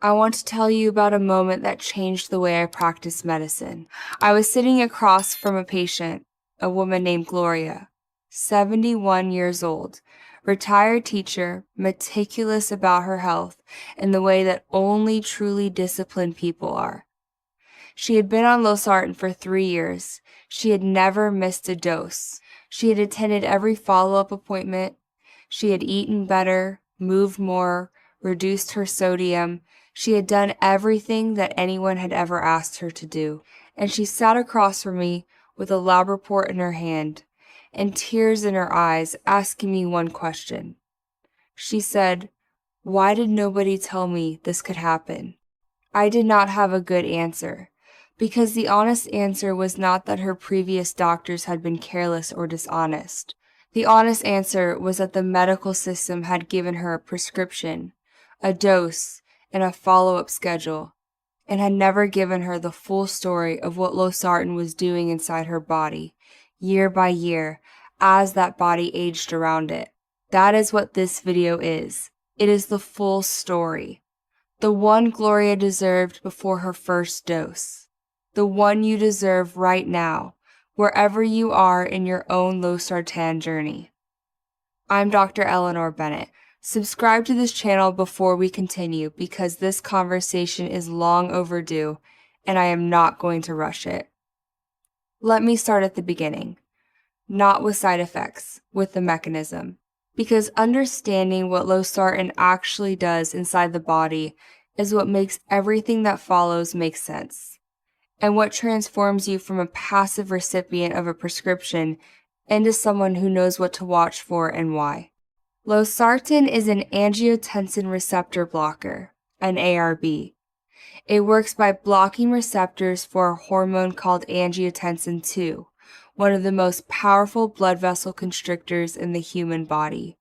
I want to tell you about a moment that changed the way I practice medicine. I was sitting across from a patient, a woman named Gloria, 71 years old, retired teacher, meticulous about her health in the way that only truly disciplined people are. She had been on Losartan for 3 years. She had never missed a dose. She had attended every follow-up appointment. She had eaten better, moved more, reduced her sodium. She had done everything that anyone had ever asked her to do. And she sat across from me with a lab report in her hand and tears in her eyes, asking me one question. She said, "Why did nobody tell me this could happen?" I did not have a good answer, because the honest answer was not that her previous doctors had been careless or dishonest. The honest answer was that the medical system had given her a prescription, a dose, and a follow-up schedule, and had never given her the full story of what Losartan was doing inside her body, year by year, as that body aged around it. That is what this video is. It is the full story. The one Gloria deserved before her first dose. The one you deserve right now, wherever you are in your own Losartan journey. I'm Dr. Eleanor Bennett. Subscribe to this channel before we continue because this conversation is long overdue and I am not going to rush it. Let me start at the beginning. Not with side effects, with the mechanism. Because understanding what Losartan actually does inside the body is what makes everything that follows make sense, and what transforms you from a passive recipient of a prescription into someone who knows what to watch for and why. Losartan is an angiotensin receptor blocker, an ARB. It works by blocking receptors for a hormone called angiotensin II, one of the most powerful blood vessel constrictors in the human body.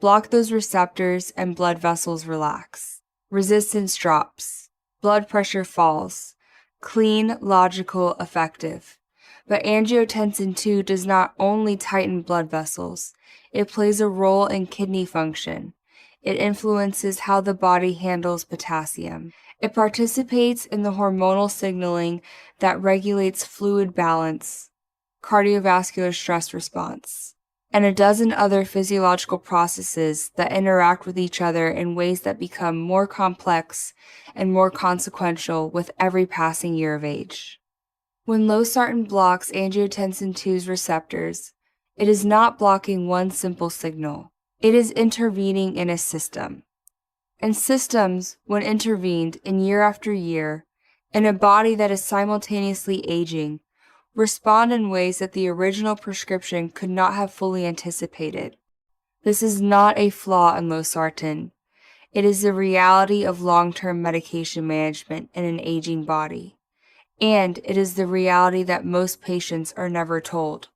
Block those receptors and blood vessels relax. Resistance drops. Blood pressure falls. Clean, logical, effective. But angiotensin II does not only tighten blood vessels, it plays a role in kidney function. It influences how the body handles potassium. It participates in the hormonal signaling that regulates fluid balance, cardiovascular stress response, and a dozen other physiological processes that interact with each other in ways that become more complex and more consequential with every passing year of age. When Losartan blocks angiotensin II's receptors, it is not blocking one simple signal. It is intervening in a system. And systems, when intervened in year after year, in a body that is simultaneously aging, respond in ways that the original prescription could not have fully anticipated. This is not a flaw in Losartan. It is the reality of long-term medication management in an aging body. And it is the reality that most patients are never told.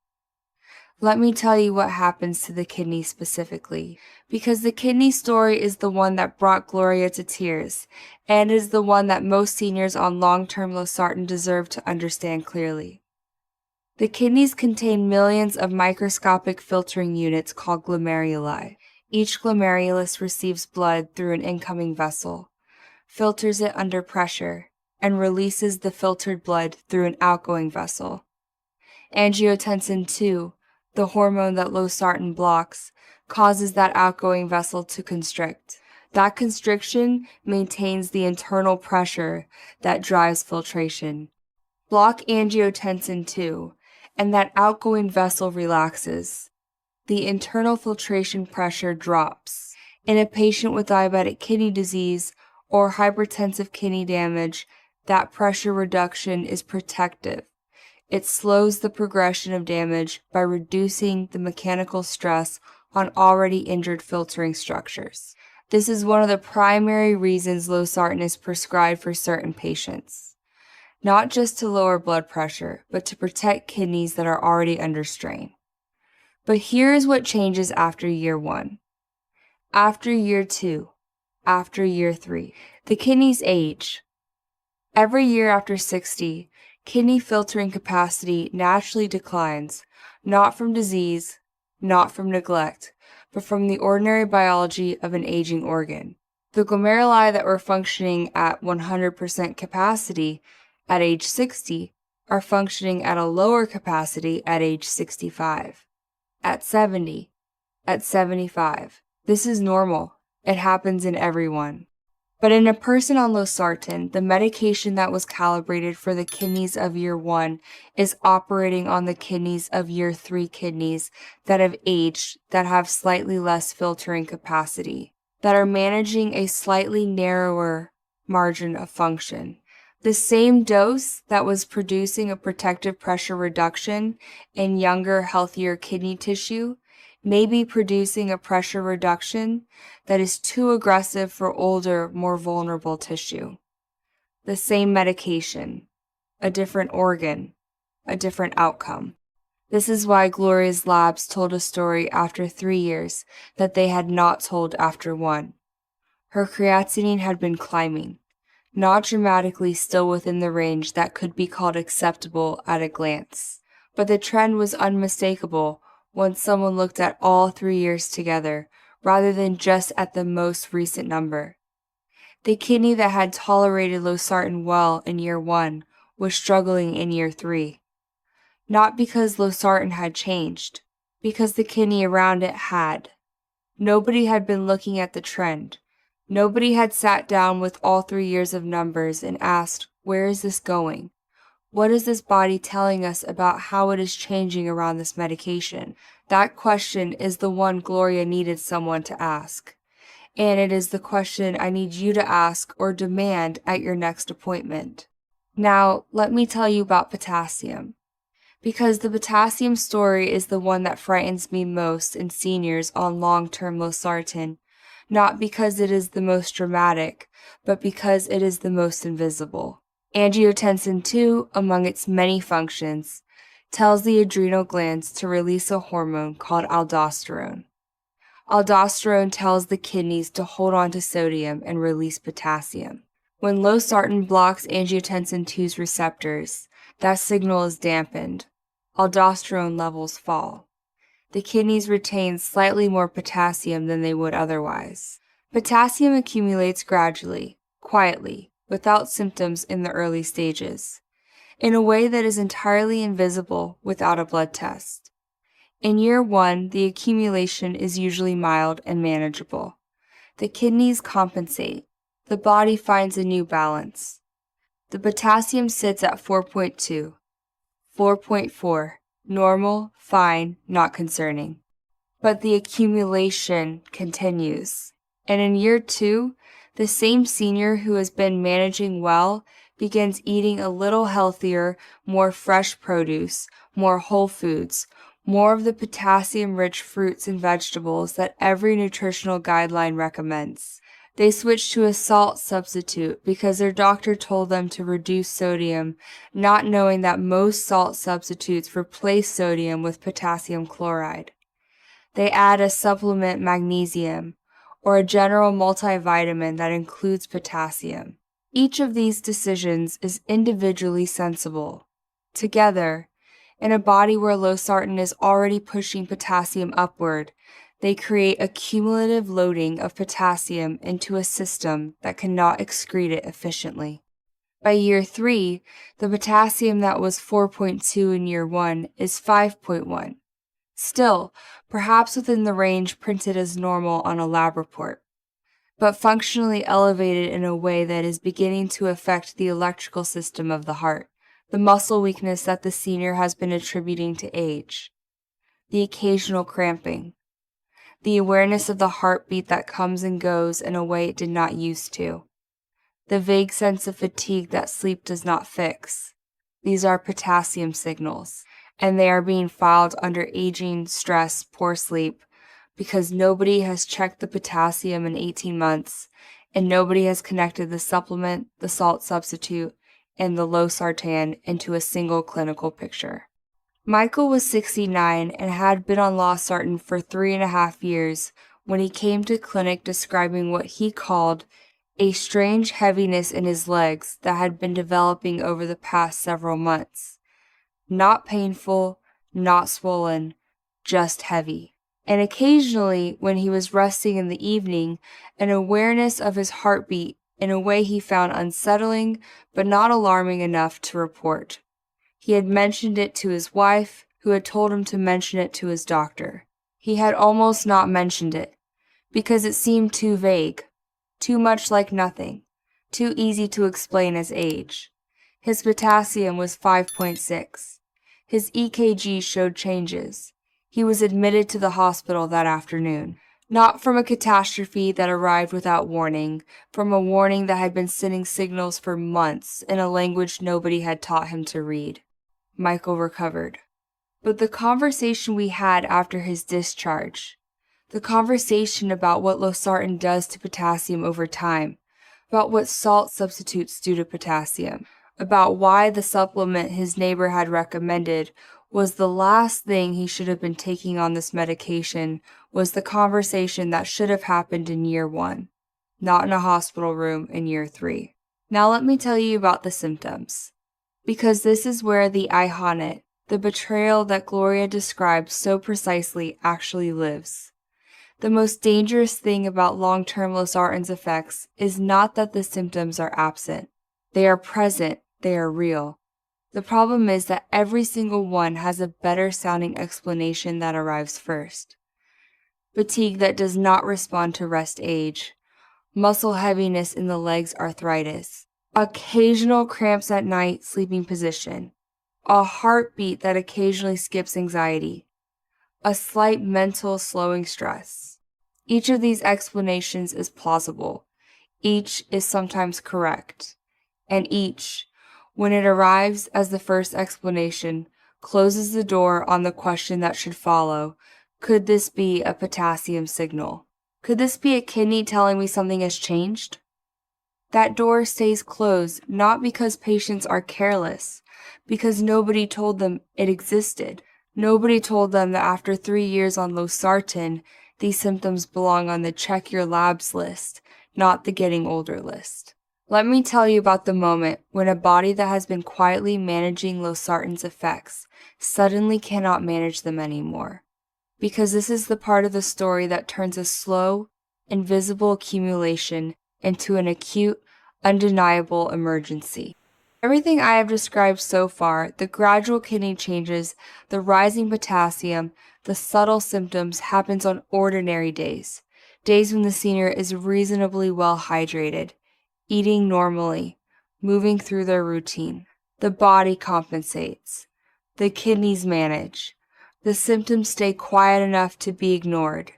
Let me tell you what happens to the kidney specifically, because the kidney story is the one that brought Gloria to tears, and is the one that most seniors on long-term Losartan deserve to understand clearly. The kidneys contain millions of microscopic filtering units called glomeruli. Each glomerulus receives blood through an incoming vessel, filters it under pressure, and releases the filtered blood through an outgoing vessel. Angiotensin II, the hormone that Losartan blocks, causes that outgoing vessel to constrict. That constriction maintains the internal pressure that drives filtration. Block angiotensin II, and that outgoing vessel relaxes. The internal filtration pressure drops. In a patient with diabetic kidney disease or hypertensive kidney damage, that pressure reduction is protective. It slows the progression of damage by reducing the mechanical stress on already injured filtering structures. This is one of the primary reasons Losartan is prescribed for certain patients. Not just to lower blood pressure, but to protect kidneys that are already under strain. But here is what changes after year 1. After year 2. After year 3. The kidneys age. Every year after 60, kidney filtering capacity naturally declines, not from disease, not from neglect, but from the ordinary biology of an aging organ. The glomeruli that were functioning at 100% capacity at age 60 are functioning at a lower capacity at age 65, at 70, at 75. This is normal. It happens in everyone. But in a person on Losartan, the medication that was calibrated for the kidneys of year 1 is operating on the kidneys of year 3 kidneys that have aged, that have slightly less filtering capacity, that are managing a slightly narrower margin of function. The same dose that was producing a protective pressure reduction in younger, healthier kidney tissue may be producing a pressure reduction that is too aggressive for older, more vulnerable tissue. The same medication, a different organ, a different outcome. This is why Gloria's labs told a story after 3 years that they had not told after 1. Her creatinine had been climbing, not dramatically, still within the range that could be called acceptable at a glance, but the trend was unmistakable once someone looked at all 3 years together, rather than just at the most recent number. The kidney that had tolerated Losartan well in year 1 was struggling in year 3. Not because Losartan had changed, because the kidney around it had. Nobody had been looking at the trend. Nobody had sat down with all 3 years of numbers and asked, where is this going? What is this body telling us about how it is changing around this medication? That question is the one Gloria needed someone to ask. And it is the question I need you to ask or demand at your next appointment. Now, let me tell you about potassium. Because the potassium story is the one that frightens me most in seniors on long-term Losartan, not because it is the most dramatic, but because it is the most invisible. Angiotensin II, among its many functions, tells the adrenal glands to release a hormone called aldosterone. Aldosterone tells the kidneys to hold on to sodium and release potassium. When Losartan blocks angiotensin II's receptors, that signal is dampened. Aldosterone levels fall. The kidneys retain slightly more potassium than they would otherwise. Potassium accumulates gradually, quietly, without symptoms in the early stages, in a way that is entirely invisible without a blood test. In year 1, the accumulation is usually mild and manageable. The kidneys compensate. The body finds a new balance. The potassium sits at 4.2, 4.4, normal, fine, not concerning. But the accumulation continues. And in year 2, the same senior who has been managing well begins eating a little healthier, more fresh produce, more whole foods, more of the potassium-rich fruits and vegetables that every nutritional guideline recommends. They switch to a salt substitute because their doctor told them to reduce sodium, not knowing that most salt substitutes replace sodium with potassium chloride. They add a supplement magnesium, or a general multivitamin that includes potassium. Each of these decisions is individually sensible. Together, in a body where Losartan is already pushing potassium upward, they create a cumulative loading of potassium into a system that cannot excrete it efficiently. By year 3, the potassium that was 4.2 in year 1 is 5.1. Still, perhaps within the range printed as normal on a lab report, but functionally elevated in a way that is beginning to affect the electrical system of the heart, the muscle weakness that the senior has been attributing to age, the occasional cramping, the awareness of the heartbeat that comes and goes in a way it did not used to, the vague sense of fatigue that sleep does not fix. These are potassium signals, and they are being filed under aging, stress, poor sleep, because nobody has checked the potassium in 18 months, and nobody has connected the supplement, the salt substitute, and the Losartan into a single clinical picture. Michael was 69 and had been on Losartan for 3.5 years when he came to clinic describing what he called a strange heaviness in his legs that had been developing over the past several months. Not painful, not swollen, just heavy. And occasionally, when he was resting in the evening, an awareness of his heartbeat in a way he found unsettling but not alarming enough to report. He had mentioned it to his wife, who had told him to mention it to his doctor. He had almost not mentioned it, because it seemed too vague, too much like nothing, too easy to explain as age. His potassium was 5.6. His EKG showed changes. He was admitted to the hospital that afternoon. Not from a catastrophe that arrived without warning, from a warning that had been sending signals for months in a language nobody had taught him to read. Michael recovered. But the conversation we had after his discharge, the conversation about what Losartan does to potassium over time, about what salt substitutes do to potassium, about why the supplement his neighbor had recommended was the last thing he should have been taking on this medication, was the conversation that should have happened in year 1, not in a hospital room in year 3. Now let me tell you about the symptoms, because this is where the ihanet, the betrayal that Gloria describes so precisely, actually lives. The most dangerous thing about long-term Losartan's effects is not that the symptoms are absent. They are present, they are real. The problem is that every single one has a better sounding explanation that arrives first. Fatigue that does not respond to rest age, muscle heaviness in the legs, arthritis, occasional cramps at night, sleeping position, a heartbeat that occasionally skips anxiety, a slight mental slowing stress. Each of these explanations is plausible. Each is sometimes correct. And each, when it arrives as the first explanation, closes the door on the question that should follow. Could this be a potassium signal? Could this be a kidney telling me something has changed? That door stays closed not because patients are careless, because nobody told them it existed. Nobody told them that after 3 years on Losartan, these symptoms belong on the check your labs list, not the getting older list. Let me tell you about the moment when a body that has been quietly managing Losartan's effects suddenly cannot manage them anymore. Because this is the part of the story that turns a slow, invisible accumulation into an acute, undeniable emergency. Everything I have described so far, the gradual kidney changes, the rising potassium, the subtle symptoms, happens on ordinary days. Days when the senior is reasonably well hydrated, eating normally, moving through their routine. The body compensates. The kidneys manage. The symptoms stay quiet enough to be ignored.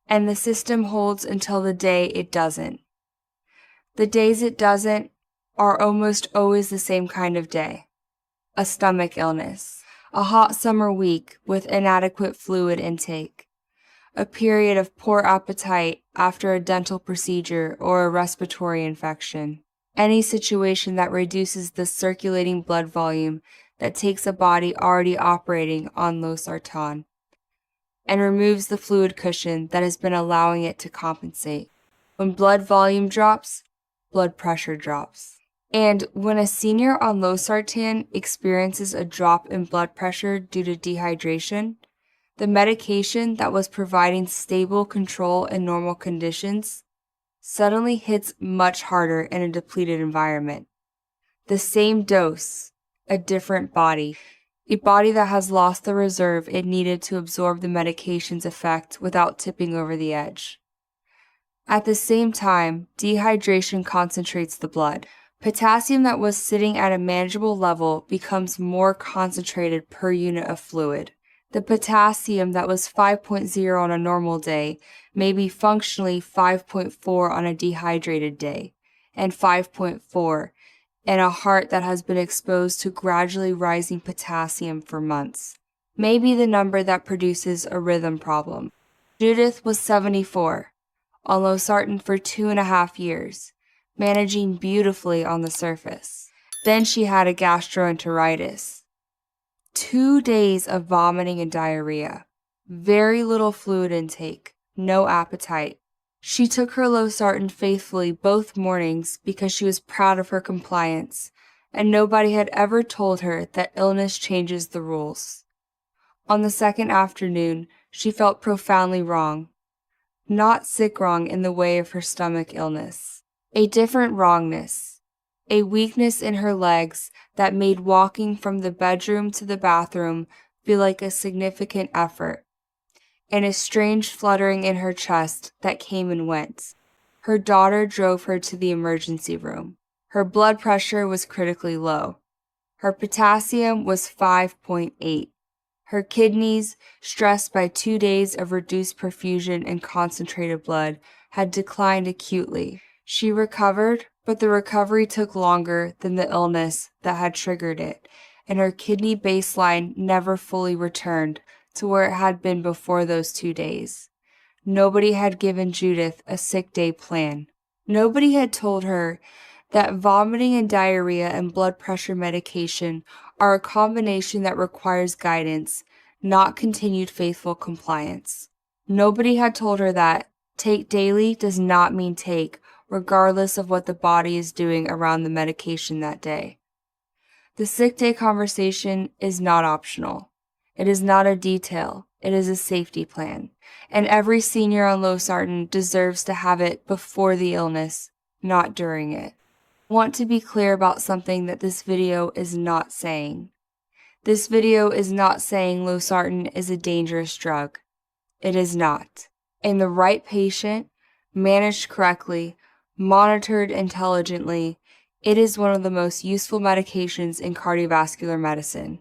And the system holds until the day it doesn't. The days it doesn't are almost always the same kind of day. A stomach illness, a hot summer week with inadequate fluid intake, a period of poor appetite after a dental procedure or a respiratory infection, any situation that reduces the circulating blood volume that takes a body already operating on Losartan and removes the fluid cushion that has been allowing it to compensate. When blood volume drops, blood pressure drops. And when a senior on Losartan experiences a drop in blood pressure due to dehydration, the medication that was providing stable control in normal conditions suddenly hits much harder in a depleted environment. The same dose, a different body, a body that has lost the reserve it needed to absorb the medication's effect without tipping over the edge. At the same time, dehydration concentrates the blood. Potassium that was sitting at a manageable level becomes more concentrated per unit of fluid. The potassium that was 5.0 on a normal day may be functionally 5.4 on a dehydrated day, and 5.4 in a heart that has been exposed to gradually rising potassium for months. May be the number that produces a rhythm problem. Judith was 74, on Losartan for 2.5 years, managing beautifully on the surface. Then she had a gastroenteritis. 2 days of vomiting and diarrhea. Very little fluid intake. No appetite. She took her Losartan faithfully both mornings because she was proud of her compliance, and nobody had ever told her that illness changes the rules. On the second afternoon, She felt profoundly wrong. Not sick wrong in the way of her stomach illness. A different wrongness. A weakness in her legs that made walking from the bedroom to the bathroom feel like a significant effort. And a strange fluttering in her chest that came and went. Her daughter drove her to the emergency room. Her blood pressure was critically low. Her potassium was 5.8. Her kidneys, stressed by 2 days of reduced perfusion and concentrated blood, had declined acutely. She recovered, but the recovery took longer than the illness that had triggered it, and her kidney baseline never fully returned to where it had been before those 2 days. Nobody had given Judith a sick day plan. Nobody had told her that vomiting and diarrhea and blood pressure medication are a combination that requires guidance, not continued faithful compliance. Nobody had told her that take daily does not mean take, regardless of what the body is doing around the medication that day. The sick day conversation is not optional. It is not a detail. It is a safety plan. And every senior on Losartan deserves to have it before the illness, not during it. I want to be clear about something that this video is not saying. This video is not saying Losartan is a dangerous drug. It is not. In the right patient, managed correctly, monitored intelligently, it is one of the most useful medications in cardiovascular medicine.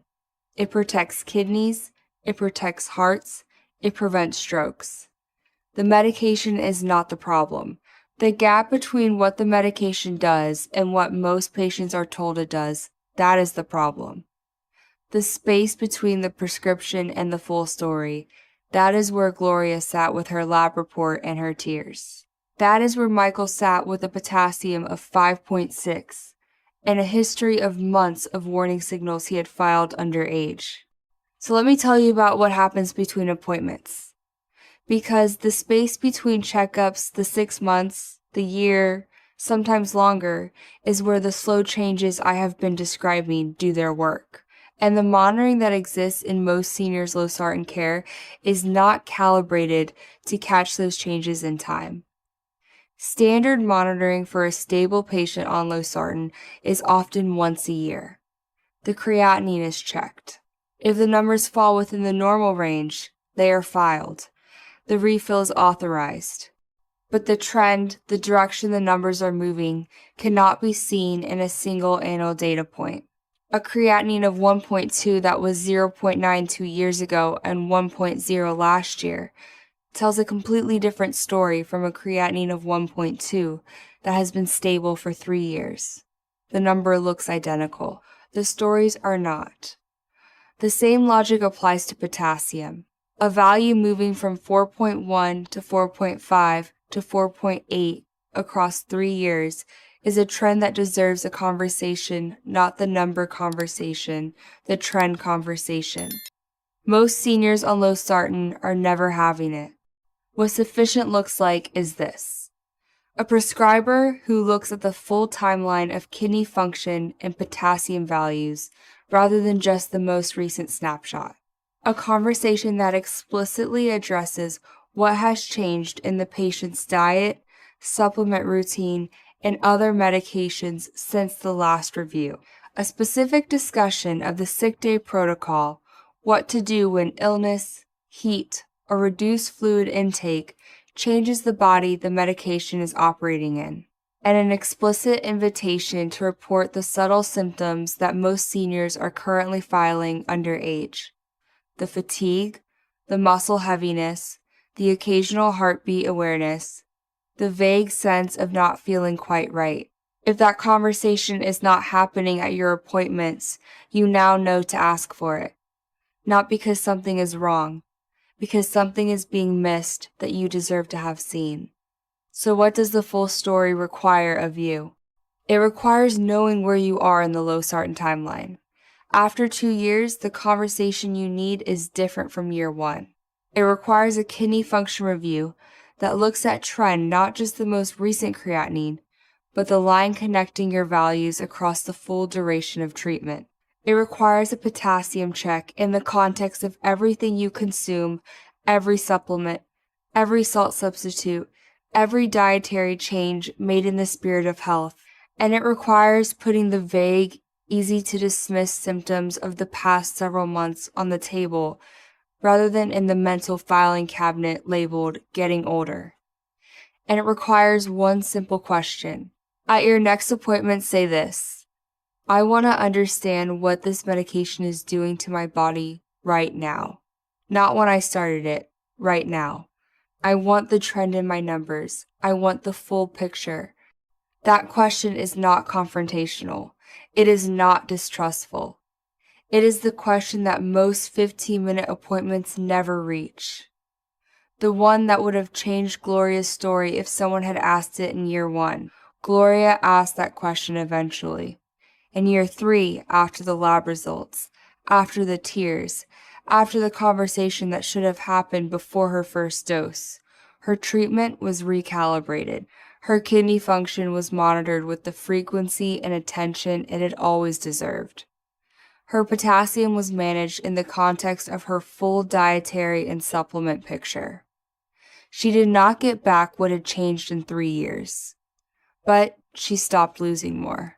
It protects kidneys, it protects hearts, it prevents strokes. The medication is not the problem. The gap between what the medication does and what most patients are told it does, that is the problem. The space between the prescription and the full story, that is where Gloria sat with her lab report and her tears. That is where Michael sat with a potassium of 5.6 and a history of months of warning signals he had filed under age. So let me tell you about what happens between appointments. Because the space between checkups, the 6 months, the year, sometimes longer, is where the slow changes I have been describing do their work. And the monitoring that exists in most seniors' Losartan care is not calibrated to catch those changes in time. Standard monitoring for a stable patient on Losartan is often once a year. The creatinine is checked. If the numbers fall within the normal range, they are filed. The refill is authorized. But the trend, the direction the numbers are moving, cannot be seen in a single annual data point. A creatinine of 1.2 that was 0.92 years ago and 1.0 last year tells a completely different story from a creatinine of 1.2 that has been stable for 3 years. The number looks identical. The stories are not. The same logic applies to potassium. A value moving from 4.1 to 4.5 to 4.8 across 3 years is a trend that deserves a conversation, not the number conversation, the trend conversation. Most seniors on Losartan are never having it. What sufficient looks like is this: a prescriber who looks at the full timeline of kidney function and potassium values rather than just the most recent snapshot. A conversation that explicitly addresses what has changed in the patient's diet, supplement routine, and other medications since the last review. A specific discussion of the sick day protocol, what to do when illness, heat, or reduced fluid intake changes the body the medication is operating in, and an explicit invitation to report the subtle symptoms that most seniors are currently filing under age: the fatigue, the muscle heaviness, the occasional heartbeat awareness, the vague sense of not feeling quite right. If that conversation is not happening at your appointments, you now know to ask for it. Not because something is wrong, because something is being missed that you deserve to have seen. So what does the full story require of you? It requires knowing where you are in the Losartan timeline. After 2 years, the conversation you need is different from year 1. It requires a kidney function review that looks at trend, not just the most recent creatinine, but the line connecting your values across the full duration of treatment. It requires a potassium check in the context of everything you consume every supplement, every salt substitute, every dietary change made in the spirit of health. And it requires putting the vague, easy to dismiss symptoms of the past several months on the table rather than in the mental filing cabinet labeled getting older. And it requires one simple question. At your next appointment, say this: I want to understand what this medication is doing to my body right now. Not when I started it, right now. I want the trend in my numbers. I want the full picture. That question is not confrontational. It is not distrustful. It is the question that most 15-minute appointments never reach. The one that would have changed Gloria's story if someone had asked it in year 1. Gloria asked that question eventually. In year 3, after the lab results, after the tears, after the conversation that should have happened before her first dose, her treatment was recalibrated. Her kidney function was monitored with the frequency and attention it had always deserved. Her potassium was managed in the context of her full dietary and supplement picture. She did not get back what had changed in 3 years, but she stopped losing more.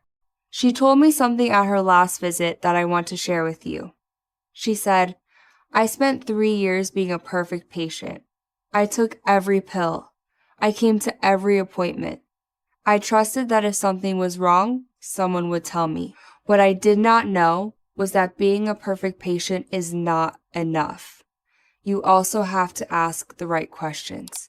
She told me something at her last visit that I want to share with you. She said, I spent 3 years being a perfect patient. I took every pill. I came to every appointment. I trusted that if something was wrong, someone would tell me. What I did not know was that being a perfect patient is not enough. You also have to ask the right questions.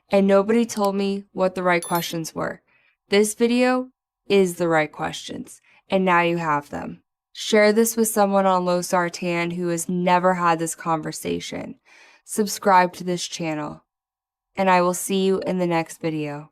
And nobody told me what the right questions were. This video is the right questions, and now you have them. Share this with someone on Losartan who has never had this conversation. Subscribe to this channel, and I will see you in the next video.